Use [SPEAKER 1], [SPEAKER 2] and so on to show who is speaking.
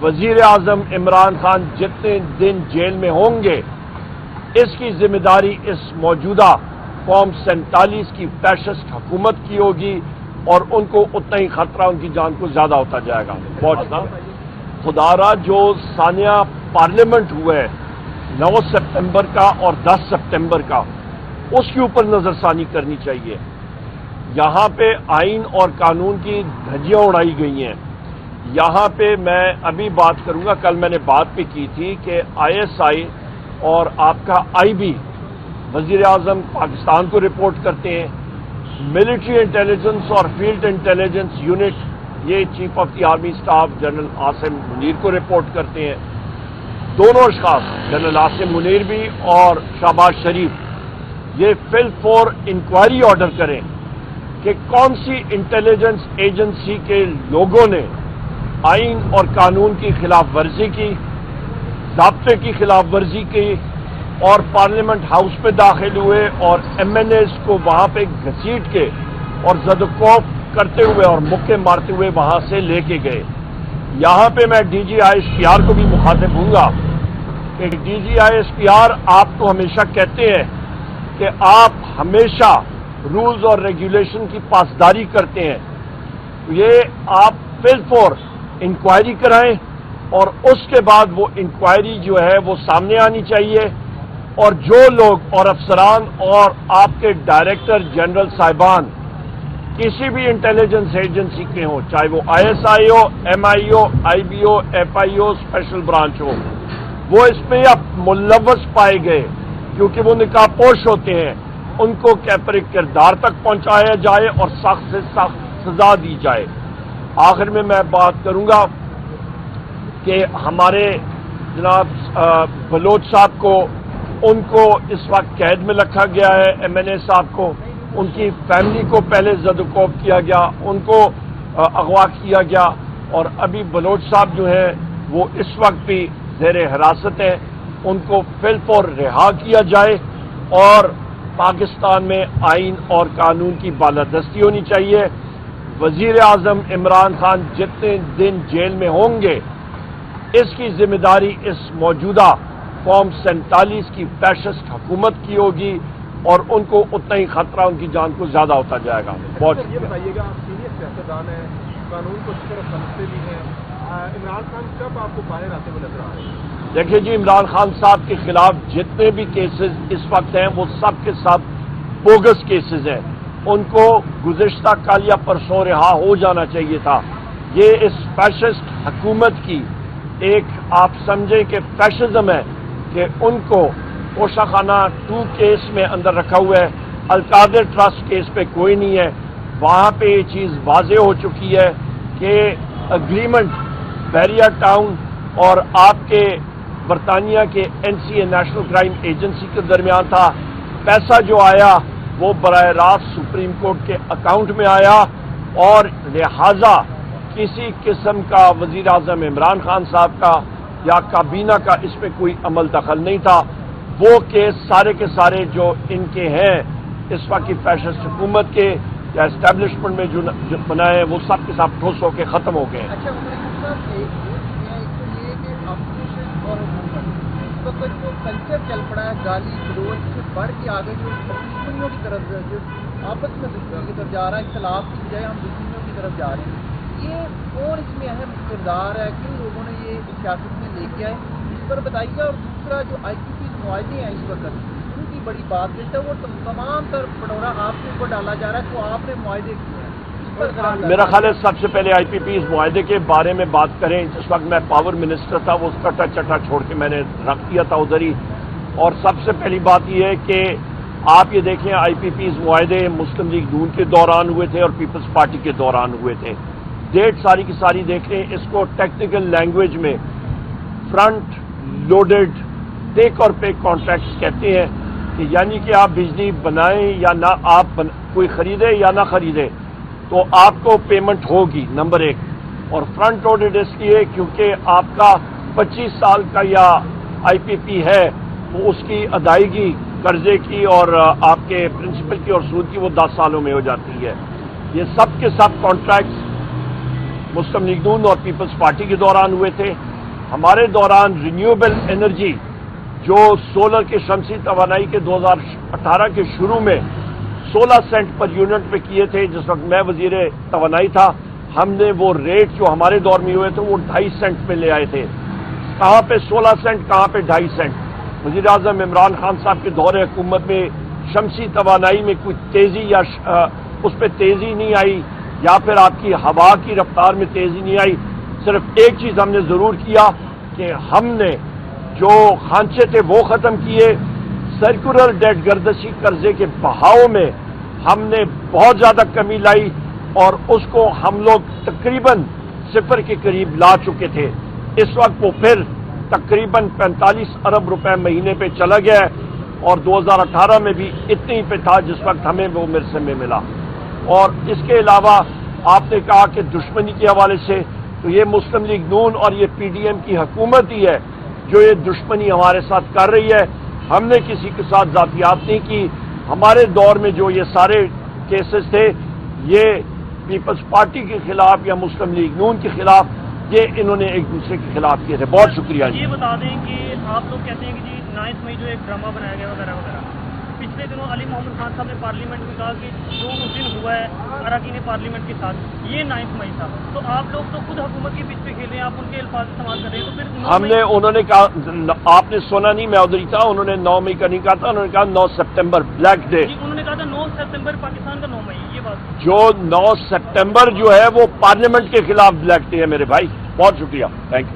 [SPEAKER 1] وزیر اعظم عمران خان جتنے دن جیل میں ہوں گے اس کی ذمہ داری اس موجودہ فارم 47 کی فیشسٹ حکومت کی ہوگی اور ان کو اتنا ہی خطرہ ان کی جان کو زیادہ ہوتا جائے گا پہنچنا. خدارہ جو ثانیہ پارلیمنٹ ہوا ہے 9 سپتمبر کا اور 10 سپتمبر کا اس کے اوپر نظر ثانی کرنی چاہیے. یہاں پہ آئین اور قانون کی دھجیاں اڑائی گئی ہیں. یہاں پہ میں ابھی بات کروں گا, کل میں نے بات بھی کی تھی کہ ISI اور آپ کا IB وزیر اعظم پاکستان کو رپورٹ کرتے ہیں, ملٹری انٹیلیجنس اور فیلڈ انٹیلیجنس یونٹ یہ chief of the army staff general Asim Munir کو رپورٹ کرتے ہیں. دونوں اشخاص جنرل عاصم منیر بھی اور شہباز شریف یہ فل فور انکوائری آرڈر کریں کہ کون سی انٹیلیجنس ایجنسی کے لوگوں نے آئین اور قانون کی خلاف ورزی کی, ضابطے کی خلاف ورزی کی اور پارلیمنٹ ہاؤس پہ داخل ہوئے اور MNAs کو وہاں پہ گھسیٹ کے اور زدوکوب کرتے ہوئے اور مکے مارتے ہوئے وہاں سے لے کے گئے. یہاں پہ میں DG ISPR کو بھی مخاطب ہوں گا کہ DG ISPR آپ تو ہمیشہ کہتے ہیں کہ آپ ہمیشہ رولز اور ریگولیشن کی پاسداری کرتے ہیں. یہ آپ فل فور انکوائری کرائیں اور اس کے بعد وہ انکوائری جو ہے وہ سامنے آنی چاہیے اور جو لوگ اور افسران اور آپ کے ڈائریکٹر جنرل صاحبان کسی بھی انٹیلیجنس ایجنسی کے ہوں, چاہے وہ ISI ہو, MI ہو, IB ہو, FI ہو, اسپیشل برانچ ہو, وہ اس پہ اب ملوث پائے گئے کیونکہ وہ نقاب پوش ہوتے ہیں, ان کو کیفر کردار تک پہنچایا جائے اور سخت سے سخت سزا دی جائے. آخر میں بات کروں گا کہ ہمارے جناب بلوچ صاحب کو ان کو اس وقت قید میں رکھا گیا ہے, MNA صاحب کو, ان کی فیملی کو پہلے زدوکوب کیا گیا, ان کو اغوا کیا گیا اور ابھی بلوچ صاحب جو ہیں وہ اس وقت بھی زیر حراست ہیں. ان کو فل فور رہا کیا جائے اور پاکستان میں آئین اور قانون کی بالادستی ہونی چاہیے. وزیر اعظم عمران خان جتنے دن جیل میں ہوں گے اس کی ذمہ داری اس موجودہ فارم 47 کی فیشسٹ حکومت کی ہوگی اور ان کو اتنا ہی خطرہ ان کی جان کو زیادہ ہوتا جائے گا. بہت
[SPEAKER 2] یہ بتائیے گا, آپ سینئر سیاستدان ہیں, قانون کو اچھی طرح سمجھتے بھی ہیں, عمران خان کب آپ کو باہر آتے ہوئے نظر آ رہے ہیں؟
[SPEAKER 1] دیکھیے جی, عمران خان صاحب کے خلاف جتنے بھی کیسز اس وقت ہیں وہ سب کے سب بوگس کیسز ہیں. ان کو گزشتہ کل یا پرسوں رہا ہو جانا چاہیے تھا. یہ اس فیشسٹ حکومت کی ایک آپ سمجھیں کہ فیشزم ہے کہ ان کو کوشہ خانہ 2 کیس میں اندر رکھا ہوا ہے, القادر ٹرسٹ کیس پہ کوئی نہیں ہے. وہاں پہ یہ چیز واضح ہو چکی ہے کہ اگریمنٹ بحریہ ٹاؤن اور آپ کے برطانیہ کے NCA نیشنل کرائم ایجنسی کے درمیان تھا. پیسہ جو آیا وہ براہ راست سپریم کورٹ کے اکاؤنٹ میں آیا اور لہذا کسی قسم کا وزیر اعظم عمران خان صاحب کا یا کابینہ کا اس میں کوئی عمل دخل نہیں تھا. وہ کیس سارے کے سارے جو ان کے ہیں اس وقت کی فیشسٹ حکومت کے یا اسٹیبلشمنٹ میں جو بنائے ہیں وہ سب کے ساتھ ٹھوس ہو کے ختم ہو گئے ہیں.
[SPEAKER 3] جو کلچر چل پڑا ہے گالی گلوچ سے بڑھ کے آگے جو دشمنیوں کی طرف آپس میں دشمنی کی طرف جا رہا ہے, اختلاف کی بجائے ہم دشمنیوں کی طرف جا رہے ہیں, یہ کون اس میں اہم کردار ہے, کن لوگوں نے یہ سیاست میں لے کے آئے اس پر بتائیے. اور دوسرا جو IPP معاہدے ہیں اس وقت ان کی بڑی بات ہے وہ تمام تر پڑورا آپ کے اوپر ڈالا جا رہا ہے, تو آپ نے معاہدے کیے ہیں؟
[SPEAKER 1] میرا خیال ہے سب سے پہلے IPP اس معاہدے کے بارے میں بات کریں. جس وقت میں پاور منسٹر تھا وہ اس کٹا چٹا چھوڑ کے میں نے رکھ دیا تھا ادھر ہی. اور سب سے پہلی بات یہ ہے کہ آپ یہ دیکھیں IPP معاہدے مسلم لیگ نون کے دوران ہوئے تھے اور پیپلز پارٹی کے دوران ہوئے تھے. ڈیٹ ساری کی ساری دیکھ لیں. اس کو ٹیکنیکل لینگویج میں فرنٹ لوڈڈ ٹیک اور پے کانٹریکٹس کہتے ہیں کہ یعنی کہ آپ بجلی بنائیں یا نہ, آپ کوئی خریدے یا نہ خریدے تو آپ کو پیمنٹ ہوگی, نمبر 1. اور فرنٹ لوڈڈ اس لیے کیونکہ آپ کا 25 سال کا یا IPP ہے وہ اس کی ادائیگی قرضے کی اور آپ کے پرنسپل کی اور سود کی وہ 10 سالوں میں ہو جاتی ہے. یہ سب کے سب کانٹریکٹس مسلم لیگ نون اور پیپلز پارٹی کے دوران ہوئے تھے. ہمارے دوران رینیویبل انرجی جو سولر کے شمسی توانائی کے 2018 کے شروع میں 16 سینٹ پر یونٹ پہ کیے تھے، جس وقت میں وزیر توانائی تھا، ہم نے وہ ریٹ جو ہمارے دور میں ہوئے تھے وہ 2.5 سینٹ پہ لے آئے تھے. کہاں پہ 16 سینٹ، کہاں پہ 2.5 سینٹ. وزیر اعظم عمران خان صاحب کے دور حکومت میں شمسی توانائی میں کوئی تیزی یا اس پہ تیزی نہیں آئی، یا پھر آپ کی ہوا کی رفتار میں تیزی نہیں آئی. صرف ایک چیز ہم نے ضرور کیا کہ ہم نے جو خانچے تھے وہ ختم کیے. سرکولر ڈیٹ گردشی قرضے کے بہاؤ میں ہم نے بہت زیادہ کمی لائی اور اس کو ہم لوگ تقریباً 0 کے قریب لا چکے تھے. اس وقت وہ پھر تقریباً 45 ارب روپے مہینے پہ چلا گیا ہے، اور 2018 میں بھی اتنی پہ تھا جس وقت ہمیں وہ مرسے میں ملا. اور اس کے علاوہ آپ نے کہا کہ دشمنی کے حوالے سے، تو یہ مسلم لیگ نون اور یہ پی ڈی ایم کی حکومت ہی ہے جو یہ دشمنی ہمارے ساتھ کر رہی ہے. ہم نے کسی کے ساتھ ذاتیات نہیں کی. ہمارے دور میں جو یہ سارے کیسز تھے یہ پیپلز پارٹی کے خلاف یا مسلم لیگ نون کے خلاف، یہ انہوں نے ایک دوسرے کے خلاف کیے تھے. بہت شکریہ جی.
[SPEAKER 4] یہ بتا دیں کہ آپ لوگ کہتے ہیں کہ جی 9 مئی جو ایک ڈرامہ بنایا گیا وغیرہ وغیرہ، پچھلے دنوں علی محمد خان صاحب نے پارلیمنٹ میں کہا کہ جو اس دن ہوا ہے اراکین پارلیمنٹ کے ساتھ، یہ 9 مئی تھا. تو آپ لوگ تو خود حکومت کے پیچھے کھیل رہے ہیں، آپ ان کے الفاظ استعمال کر رہے ہیں. تو پھر
[SPEAKER 1] انہوں نے کہا، آپ نے سنا نہیں، میں ادھر ہی تھا، انہوں نے 9 مئی کا نہیں کہا تھا، انہوں نے کہا 9 سپٹمبر بلیک ڈے.
[SPEAKER 4] جی انہوں نے کہا تھا 9 سپٹمبر پاکستان کا 9 مئی. یہ بات
[SPEAKER 1] جو 9 سپٹمبر جو ہے وہ پارلیمنٹ کے خلاف بلیک ڈے ہے میرے بھائی. بہت شکریہ، تھینک یو.